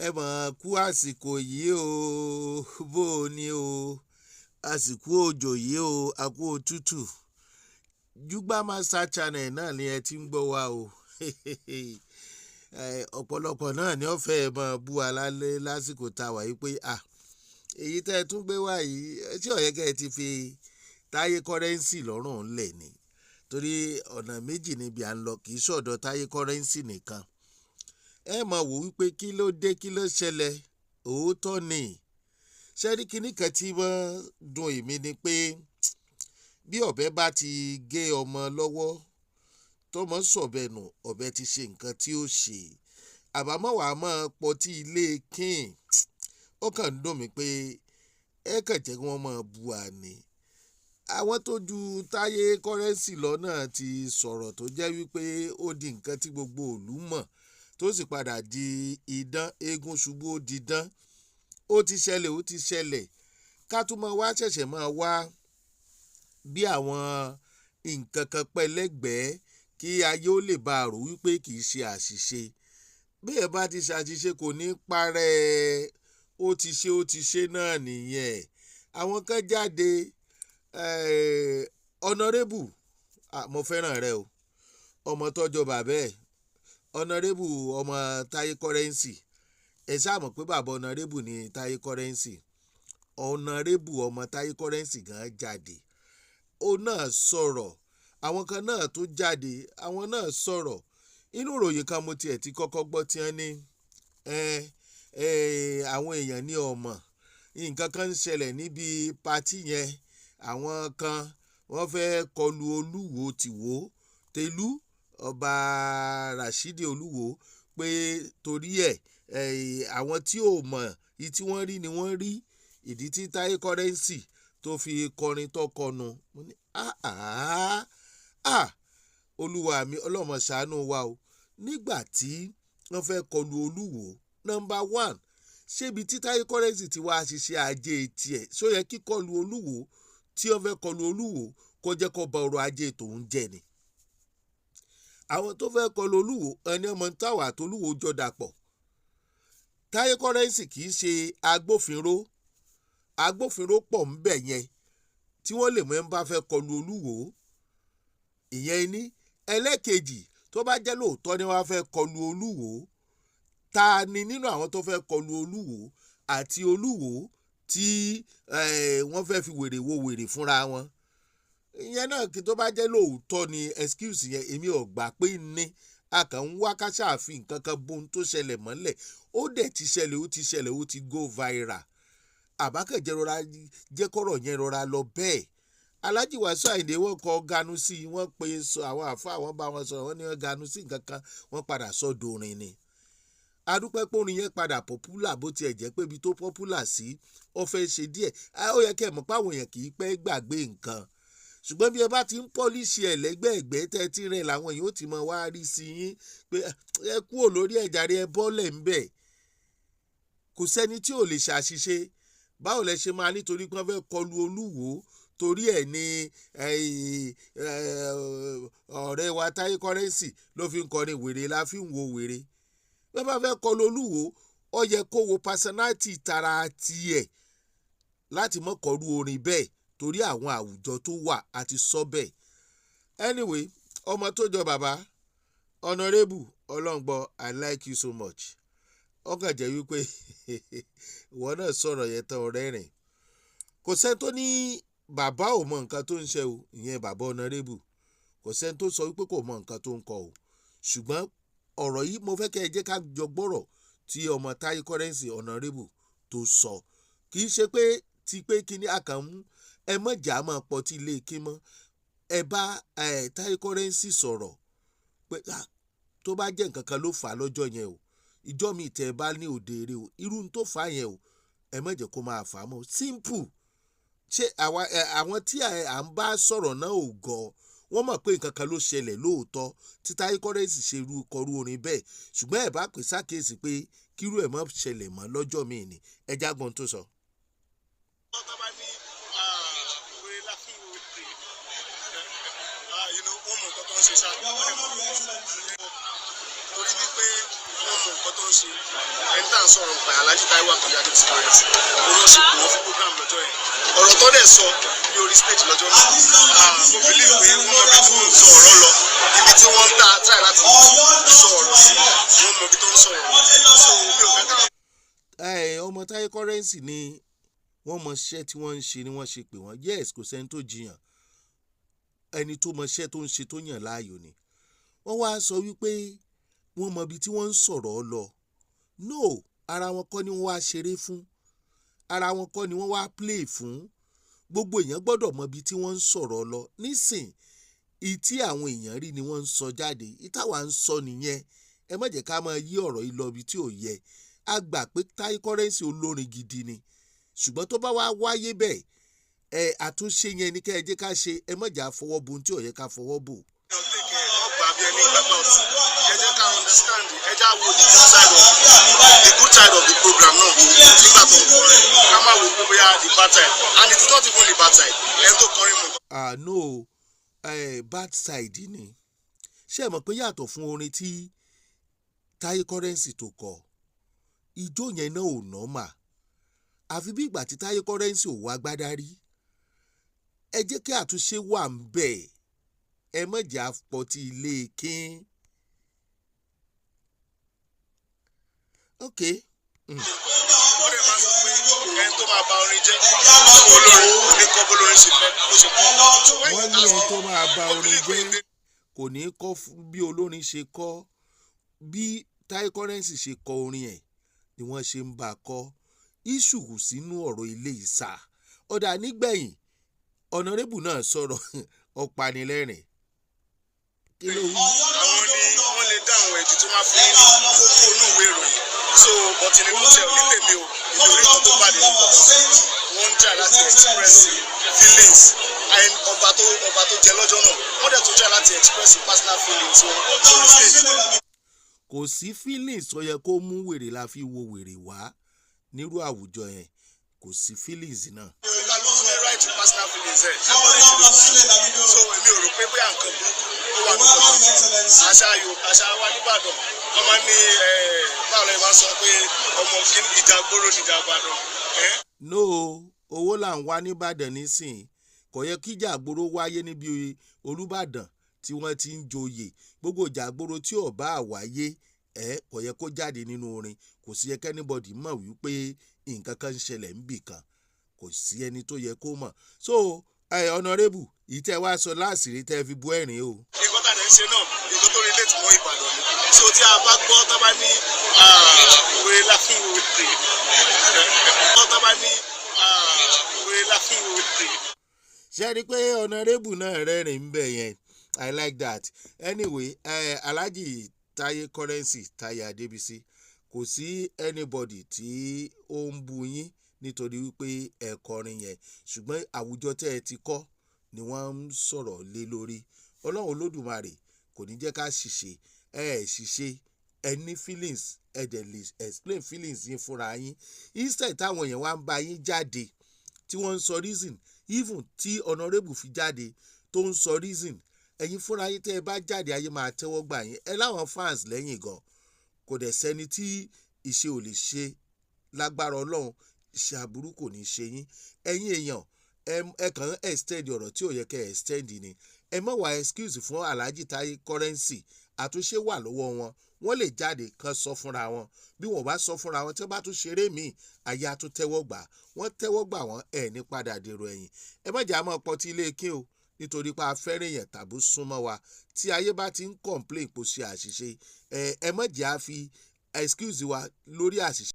ẹ mọ̀ kú àsìkò yìí o, bó o ní o, àsìkò òjò yìí o, àkó òtútù. Jugba Master Channel náà ni ẹ ti ń gbọ́ wa o. Ọ̀pọ̀lọpọ̀ náà ni ó fẹ́ mọ̀ bú wa lálẹ́ lásìkò tá a wà yìí pé èyí tẹ́ ẹ tún gbé wá yìí tí ó yẹ kẹ́ ẹ ti fi Táyé Currency lọ́rùn ńlẹ̀ ni, torí ọ̀nà méjì níbi à ń lọ, kì í ṣọ̀dọ̀ Táyé Currency nìkan. Ẹ mọ̀ wò wípé kí ló dé, kí ló ṣẹlẹ̀, òótọ́ ni. Ṣẹ́rí kíní kan tí wọ́n dùn èmi ni pé bí ọ̀bẹ bá ti gé ọmọ lọ́wọ́ tọmọ sọ̀bẹ nù, ọ̀bẹ ti ṣe nǹkan tí ó ṣe. Àbámọ̀ wàá máa pọtí ilé kín. Ó kàn ń dùn mí pé ẹ kàn jẹ́ kí wọ́n máa bu àní. Àwọn tó ju Táyé Currency lọ náà ti sọ̀rọ̀ tó jẹ́ wípé ó di nǹkan tí gbogbo ìlú mọ̀, tó sì padà di idán, eégún ṣubú ó di dán. Ó ti ṣẹlẹ̀, ó ti ṣẹlẹ̀. Ká tún máa wá ṣẹ̀ṣẹ̀ máa wá bí àwọn nǹkan kan pẹ̀lẹ́gbẹ̀ẹ́ kí ayé ó lè bá a rò wípé kì í ṣe àṣìṣe. Bí ẹ bá ti ṣàṣìṣe kò ní parẹ́, ó ti ṣe náà nìyẹn. Àwọn kan jáde, Honorable, mo fẹ́ràn rẹ o, ọmọ tọ́jọ́ bàbá ẹ̀, Honorable ọmọ Táyé Currency. Ẹ ṣáà mọ̀ pé bàbá Honorable ni Táyé Currency. Honorable ọmọ Táyé Currency gan jáde, ó náà sọ̀rọ̀. Àwọn kan náà tó jáde, àwọn náà sọ̀rọ̀. Inú ìròyìn kan mo tiẹ̀ ti kọ́kọ́ gbọ́ tí wọ́n ní àwọn èèyàn ní ọmọ nǹkan kan ń ṣẹlẹ̀ níbi patí yẹn. Àwọn kan wọ́n fẹ́ kọlu Olúwo tìwó tẹ̀lú ọba Rashidi Olúwo pé torí àwọn tí ò mọ̀ ìyí tí wọ́n rí ni wọ́n rí. Ìdí tí Táyé Currency tó fi kọrin tó kọnu. Mo ní Olúwa mi, Ọlọ́run ṣàánú wa o. Nígbà tí wọ́n fẹ́ kọlu Olúwo, number one, ṣébi tí Táyé Currency ti wá ṣiṣẹ́ ajé tiẹ̀, ṣó yẹ kí kọlu Olúwo tí wọ́n fẹ́ kọlu Olúwo kó jẹ́ kó ba ọrọ̀ ajé tòun jẹ́ ni. Àwọn tó fẹ́ kọlu Olúwo ẹni ọmọ táwa àtolúwo jọ dàpọ̀. Táyé Currency kì í ṣe agbófinró pọ̀ ń bẹ̀ yẹn tí wọ́n lè mú ẹ bá fẹ́ kọlu Olúwo. Ìyẹn ní ẹlẹ́kejì, tó bá jẹ́ lóòótọ́ ni wọ́n fẹ́ kọlu Olúwo, ta ni nínú àwọn tó fẹ́ kọlu Olúwo àti Olúwo tí wọ́n fẹ́ fi wèrè wo wèrè fúnra wọn. Ìyẹn náà kí tó bá jẹ́ lóòótọ́ ni excuse yẹn, èmi ò gbà pé ní a kàn ń wá ká ṣàfihàn nǹkan kan bóun tó ṣẹlẹ̀ mọ́lẹ̀. Ó dẹ̀ ti ṣẹlẹ̀, ó ti go viral. Àbákẹ́jẹ́ rọra jẹ́ kọ́rọ̀ yẹn rọra lọ bẹ́ẹ̀. Alhaji Wasiu Ayinde wọ́n kọ ganu sí i, wọ́n pe àwọn àfáà, wọ́n bá wọn sọ̀rọ̀, wọ́n ní wọ́n ganu sí nǹkan kan, wọ́n padà sọ́dọ̀ orin ni. Adúpẹ́ pé orin yẹn padà popular, bó tiẹ̀ jẹ́ pé ibi tó popular sí ó fẹ́ ṣe díẹ̀. Ó yẹ kẹ́ ẹ mọ̀ pé àwọn èèyàn kì í pẹ́ gbàgbé nǹkan. Ṣùgbọ́n bí ẹ bá ti ń pọ́líṣì ẹ̀ lẹ́gbẹ̀ẹ́gbẹ́ tẹ́tí rẹ̀ làwọn èèyàn ó ti mọ̀ wá rí sí yín pé ẹ kúrò lórí ẹ̀jàre, ẹ bọ́lẹ̀ ń bẹ̀. Kò sẹ́ni tí ò lè ṣàṣìṣe. Báwo lẹ ṣe máa nítorí pé wọ́n fẹ́ kọlu Olúwo, torí ẹ̀ ni ọ̀rẹ́ wa Táyé Currency ló fi ń kọrin wèrè la fi ń wo wèrè. Bí wọ́n bá fẹ́ kọlu Olúwo, ó yẹ kó wo personality tara tiẹ̀ láti mọ́ kọrú orin bẹ́ẹ̀, torí àwọn àwùjọ tó wà àti sọ bẹ́ẹ̀. Anyway, ọmọ tó jọ bàbá, Honorable Ọlọ́ngbọ, I like you so much. Ó kàn jẹ́ wípé ìwọ náà sọ̀rọ̀ yẹn tán rẹ́rìn. Kò sẹ́ni tó ní bàbá ò mọ nǹkan tó ń ṣe o, ìyẹn bàbá Honorable. Kò sẹ́ni tó sọ wípé kò mọ nǹkan tó ń kọ o. Ṣùgbọ́n ọ̀rọ̀ yìí mo fẹ́ kẹ́ ẹ jẹ́ ká jọ gbọ́rọ̀ tí ọmọ Táyé Currency Honorable tó sọ. Kì í ṣe pé kíní àkànmú ẹ mọ̀jà máa pọ̀ tí ilé kí mọ́. Ẹ bá Táyé Currency sọ̀rọ̀ pé tó bá jẹ́ nǹkan kan ló fà á lọ́jọ́ yẹn o, ìjọ́ mi tẹ́ ẹ bá ní òde eré o, irú tó fà á yẹn o, ẹ má jẹ́ kó máa fà á mọ́. Simple. Ṣé àwọn tí à ń bá sọ̀rọ̀ náà ò gọ̀? Wọ́n mọ̀ pé nǹkan kan ló ṣẹlẹ̀ lóòótọ́ tí Táyé Currency ṣe kọrú orin bẹ́ẹ̀. Ṣùgbọ́n ẹ bá pè sákèsì pé kírú ẹ̀ má ṣẹlẹ̀ mọ́ lọ́jọ́ míì ni. Ẹ jágbọ́n tó sọ. Torí wípé wọ́n mọ̀ nǹkan tó ń ṣe ẹni tá à ń sọ̀rọ̀ nípa Alhaji Taiwo Akande Adébísí Currency òun ṣe pé wọ́n fún program lọ́jọ́ yẹn ọ̀rọ̀ tó dẹ̀ sọ ní orí stage lọ́jọ́ náà mo believe pé wọ́n mọ ibi tí wọ́n ń sọ ọ̀rọ̀ lọ ibi tí wọ́n ń try láti sọ ọ̀rọ̀ sí wọ́n mọ ibi tó ń sọ̀rọ̀ so mi ò fẹ́ káwọn. ọmọ Táyé Currency ni wọ́n mọ iṣẹ́ tí wọ́n ń ṣe ni wọ́n ṣe pé wọ́n yes kò sẹ́ni tó jiyàn ẹni tó mọ iṣẹ́ tó ń ṣe tó yàn láàyò ni wọ́n wá sọ wípé wọ́n mọ ibi tí wọ́n ń sọ̀rọ̀ lọ no ara wọn kọ́ ni wọ́n wá ṣeré fún ara wọn kọ́ ni wọ́n wá play fún gbogbo èèyàn gbọ́dọ̀ mọ ibi tí wọ́n ń sọ̀rọ̀ lọ nísìn ìtí àwọn èèyàn rí ni wọ́n ń sọ jáde ìtawà ń sọ nìyẹn ẹ má jẹ́ ká máa yí ọ̀rọ̀ yìí lọ ibi tí ò yẹ a gbà pé Táyé Currency olórin gidi ni ṣùgbọ́n tó bá wá wáyé bẹ́ẹ̀ àtúnṣe yẹn ni kẹ́ ẹ jẹ́ ká ṣe ẹ má jà fọwọ́ bo ohun tí ò yẹ ká fọwọ́ bò. ọgbà bí ẹni gbàgbọ́ ọtí ẹ jẹ́ ká understand ẹ já wo the good side of the program náà nígbà tó ń kọrin ká má wo pé bóyá the bad side and it is not even the bad side ẹni tó kọrin mọ́. no bad side ni ṣé ẹ mọ̀ pé yàtọ̀ fún orin tí Táyé Currency tó kọ ijó yẹn náà ò normal àfi bí ìgbà tí Táyé Currency ò wá gbádá rí ẹ jẹ́ kí àtúnṣe wà ń bẹ̀ ẹ má jẹ́ àpọ̀tì ilé kín. ok. wọ́n lè máa sọ pé ẹni tó máa ba orin jẹ́ olórin oníkọ́ bólórin ṣe fẹ́ bó ṣe kọ́. wọ́n ní ẹni tó máa ba orin jẹ́ kò ní kọ́ bí olórin ṣe kọ́ bí Táyé Currency ṣe kọ orin ẹ̀ ni wọ́n ṣe ń bá a kọ́ iṣu kù sínú ọ̀rọ̀ ilé ìsà ọ̀dà nígbẹ̀yìn ọ̀nàrẹ́bù náà sọ̀rọ̀ ọ̀panilẹ́rìn. kí ló wí. àwọn ni wọ́n lè dá àwọn ẹ̀jú tó máa fi kókó inú ìwé ìròyìn so bọ́tí ni mo tẹ̀ ní tèmi o nítorí kan tó bá nínú wọ́n ń jà láti express feelings and ọba tó jẹ lọ́jọ́ náà wọ́n dẹ̀ tó jà láti express personal feelings wọn sórí stage. kò sí feelings tó yẹ kó mú wèrè la fi wo wèrè wá nírú àwùjọ yẹn kò sí feelings náà. ìlànà ló fún ẹ right to personal feelings ẹ so èmi ò rò pé bóyá nǹkan burúkú ó wà nípa àṣà wa nìbàdàn wọ́n máa ń ní báwo lè máa sọ pé ọmọ ìjà gbòòrò ní ìjà ìbàdàn. no owó là ń wá nìbàdàn nísìnyí kò yẹ kí ìjà gbòòrò wáyé níbi Olúbàdàn tí wọ́n ti ń joyè gbogbo ìjà gbòòrò tí ò bá wáyé kò yẹ kó jáde nínú orin kò sí yẹ kẹ́nìbọ̀dì mọ̀ wípé nǹkan kan ń ṣẹlẹ̀ níbì kan kò sí ẹni tó yẹ kó mọ̀ so ọ̀nàrẹ́bù ìtẹ́ wá sọ láàsìrí tẹ́ fi bú ẹ̀rín o. nǹkan tá a lè ṣe náà nǹkan tó relate mọ́ Ìbàdàn ni so tí a bá gbọ́ tó bá ní wèrè láfún wèrè tó bá ní wèrè láfún wèrè. ṣé ẹ rí i pé ọ̀nàrẹ́bù náà rẹ́rìn ń bẹ̀ yẹn I like that anyway Alhaji Táyé Currency Táyé Adébísí kò sí anybody tí ó ń bu yín nítorí wípé ẹ kọrin yẹn ṣùgbọ́n àwùjọ tẹ́ ẹ ti kọ́ ni wọ́n ń sọ̀rọ̀ lé lórí Ọlọ́run Olódùmarè kò ní jẹ́ ká ṣìṣe ṣìṣe ẹ ní feelings ẹ dẹ̀ lè explain feelings yín fúnra yín instead táwọn èèyàn wá ń bá yín jáde tí wọ́n ń sọ reason even tí honourable fi jáde tó ń sọ reason ẹ̀yin fúnra yín tẹ́ ẹ bá jáde ayé máa tẹ́wọ́ gbà yín ẹ láwọn fans lẹ́yìn gan kò dẹ̀ sẹ́ni tí ìṣe ò lè ṣe lágbára Ọlọ́run ìṣe aburú kò ní ṣe yín ẹ̀yin èèyàn ẹ kàn ń extend ọ̀rọ̀ tí ò yẹ kẹ́ extend ni ẹ má wá excuse fún Alhaji Táyé Currency àtúnṣe wà lọ́wọ́ wọn wọ́n lè jáde kan sọ fúnra wọn bí wọ́n bá sọ fúnra wọn tí wọ́n bá tún ṣeré míì ayé àtún tẹ́wọ́ gbà wọ́n tẹ́wọ́ gbà wọ́n ẹ̀ ní padà dèrò ẹ̀yìn ẹ má jà mọ́ pọtí ilé kí o nítorí pé a fẹ́ràn èèyàn tàbí súnmọ́ wa tí ayé bá ti ń complain kò ṣe àṣìṣe ẹ má jà fi excuse wa lórí àṣìṣe.